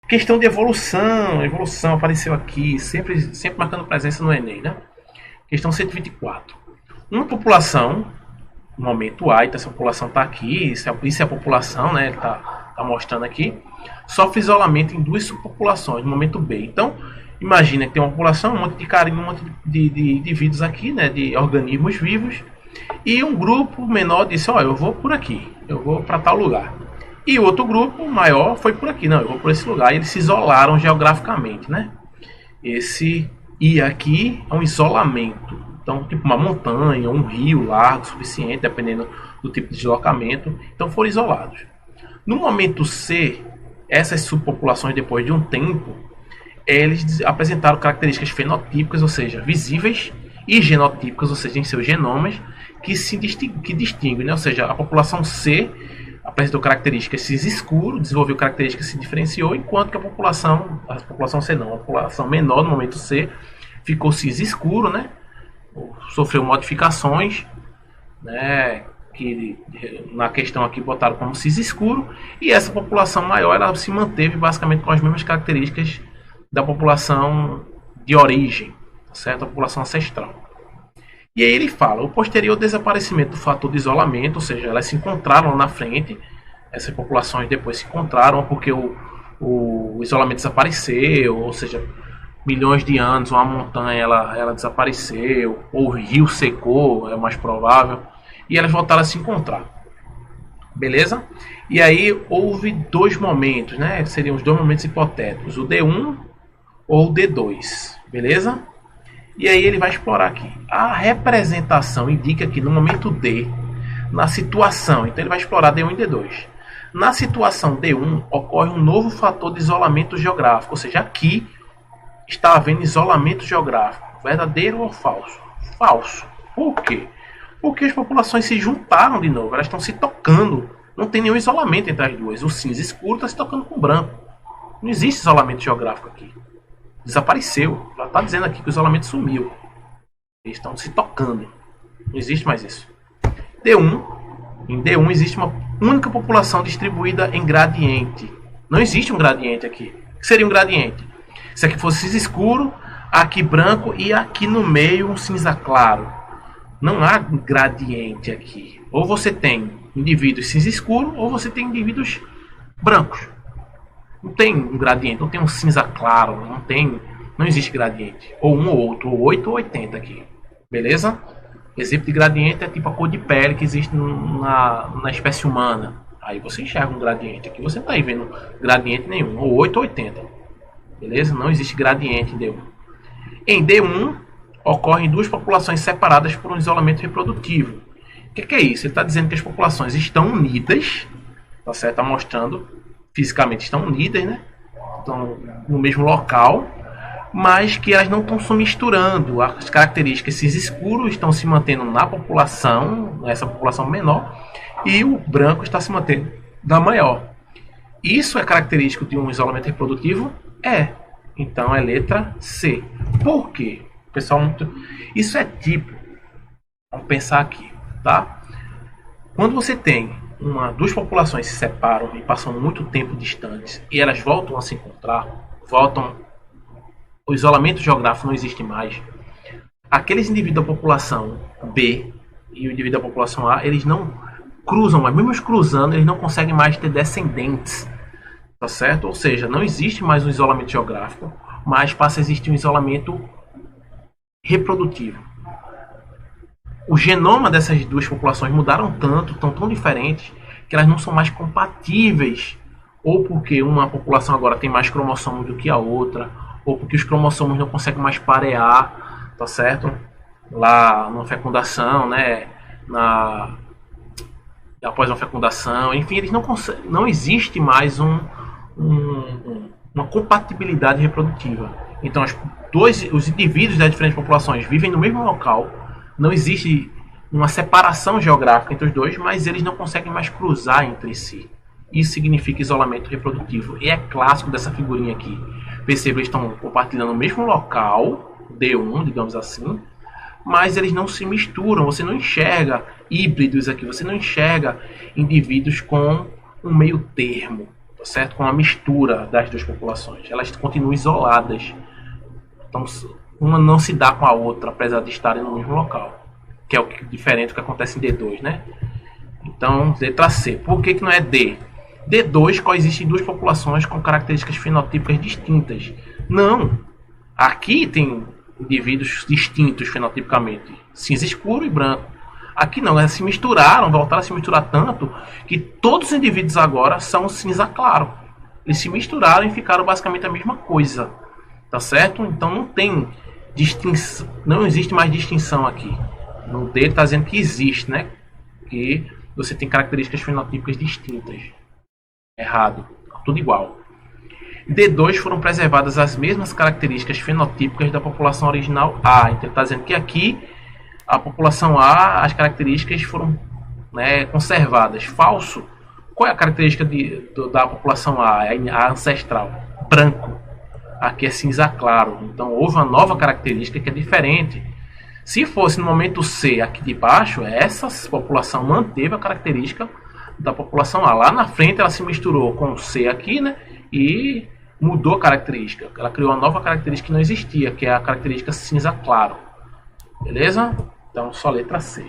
Questão de evolução, evolução apareceu aqui, sempre marcando presença no Enem, né? Questão 124. Uma população, no momento A, então essa população está aqui, isso é a população, né? Ele tá mostrando aqui, sofre isolamento em duas subpopulações, no momento B. Então, imagina que tem uma população, um monte de carinho, um monte de indivíduos aqui, né? De organismos vivos, e um grupo menor disse, ó, eu vou por aqui, eu vou para tal lugar. E o outro grupo maior foi por aqui, não, eu vou por esse lugar. E eles se isolaram geograficamente, né? Esse ir aqui é um isolamento. Então, tipo uma montanha, um rio largo suficiente, dependendo do tipo de deslocamento. Então, foram isolados. No momento C, essas subpopulações, depois de um tempo, eles apresentaram características fenotípicas, ou seja, visíveis, e genotípicas, ou seja, em seus genomas, que distinguem, né? Ou seja, a população C apresentou características cinza escuro, desenvolveu características que se diferenciou, enquanto que a população C não, a população menor no momento C ficou cinza escuro, né? Sofreu modificações, né? Que na questão aqui botaram como cinza escuro, e essa população maior ela se manteve basicamente com as mesmas características da população de origem, certo? A população ancestral. E aí ele fala, o posterior desaparecimento do fator de isolamento, ou seja, elas se encontraram lá na frente, essas populações depois se encontraram porque o isolamento desapareceu, ou seja, milhões de anos uma montanha ela desapareceu, ou o rio secou, é o mais provável, e elas voltaram a se encontrar. Beleza? E aí houve dois momentos, né? Seriam os dois momentos hipotéticos, o D1 ou o D2, beleza? E aí ele vai explorar aqui. A representação indica que no momento D, na situação, então ele vai explorar D1 e D2. Na situação D1 ocorre um novo fator de isolamento geográfico, ou seja, aqui está havendo isolamento geográfico. Verdadeiro ou falso? Falso. Por quê? Porque as populações se juntaram de novo, elas estão se tocando. Não tem nenhum isolamento entre as duas. O cinza escuro está se tocando com o branco. Não existe isolamento geográfico aqui. Desapareceu. Já está dizendo aqui que o isolamento sumiu. Eles estão se tocando. Não existe mais isso. D1. Em D1 existe uma única população distribuída em gradiente. Não existe um gradiente aqui. O que seria um gradiente? Se aqui fosse cinza escuro, aqui branco e aqui no meio um cinza claro. Não há gradiente aqui. Ou você tem indivíduos cinza escuro ou você tem indivíduos brancos. Não tem um gradiente, não tem um cinza claro, não existe gradiente. Ou um ou outro, ou 8 ou 80 aqui. Beleza? Exemplo de gradiente é tipo a cor de pele que existe na espécie humana. Aí você enxerga um gradiente. Aqui você não está vendo gradiente nenhum, ou 8 ou 80. Beleza? Não existe gradiente em D1. Em D1, ocorrem duas populações separadas por um isolamento reprodutivo. O que é isso? Ele está dizendo que as populações estão unidas, tá certo? Está mostrando fisicamente estão unidas, né? Estão no mesmo local, mas que elas não estão se misturando. As características cinza escuro estão se mantendo na população, nessa população menor, e o branco está se mantendo na maior. Isso é característico de um isolamento reprodutivo? É. Então é letra C. Por quê? Pessoal, isso é tipo. Vamos pensar aqui, tá? Quando você tem duas populações se separam e passam muito tempo distantes e elas voltam a se encontrar, o isolamento geográfico não existe mais. Aqueles indivíduos da população B e o indivíduo da população A, eles não cruzam, mas mesmo cruzando, eles não conseguem mais ter descendentes, tá certo? Ou seja, não existe mais um isolamento geográfico, mas passa a existir um isolamento reprodutivo. O genoma dessas duas populações mudaram tanto, estão tão diferentes, que elas não são mais compatíveis. Ou porque uma população agora tem mais cromossomos do que a outra, ou porque os cromossomos não conseguem mais parear, tá certo? Lá na fecundação, né? Após a fecundação, enfim, eles não existe mais uma compatibilidade reprodutiva. Então, os indivíduos das diferentes populações vivem no mesmo local. Não existe uma separação geográfica entre os dois, mas eles não conseguem mais cruzar entre si. Isso significa isolamento reprodutivo. E é clássico dessa figurinha aqui. Perceba, eles estão compartilhando o mesmo local, D1, digamos assim, mas eles não se misturam. Você não enxerga híbridos aqui, você não enxerga indivíduos com um meio termo, tá certo? Com a mistura das duas populações. Elas continuam isoladas. Então, uma não se dá com a outra, apesar de estarem no mesmo local. Que é o diferente do que acontece em D2, né? Então, letra C. Por que não é D? D2 coexistem duas populações com características fenotípicas distintas. Não. Aqui tem indivíduos distintos fenotipicamente. Cinza escuro e branco. Aqui não, elas se misturaram, voltaram a se misturar tanto que todos os indivíduos agora são cinza claro. Eles se misturaram e ficaram basicamente a mesma coisa. Tá certo? Então não tem distinção, não existe mais distinção aqui. No D ele está dizendo que existe, né? Que você tem características fenotípicas distintas. Errado. Tudo igual. D2 foram preservadas as mesmas características fenotípicas da população original A. Então ele está dizendo que aqui a população A, as características foram, né, conservadas. Falso. Qual é a característica da população A? A ancestral. Branco. Aqui é cinza claro. Então houve uma nova característica que é diferente. Se fosse no momento C aqui de baixo, essa população manteve a característica da população A. Lá na frente ela se misturou com o C aqui, né? E mudou a característica. Ela criou uma nova característica que não existia, que é a característica cinza claro. Beleza? Então só letra C.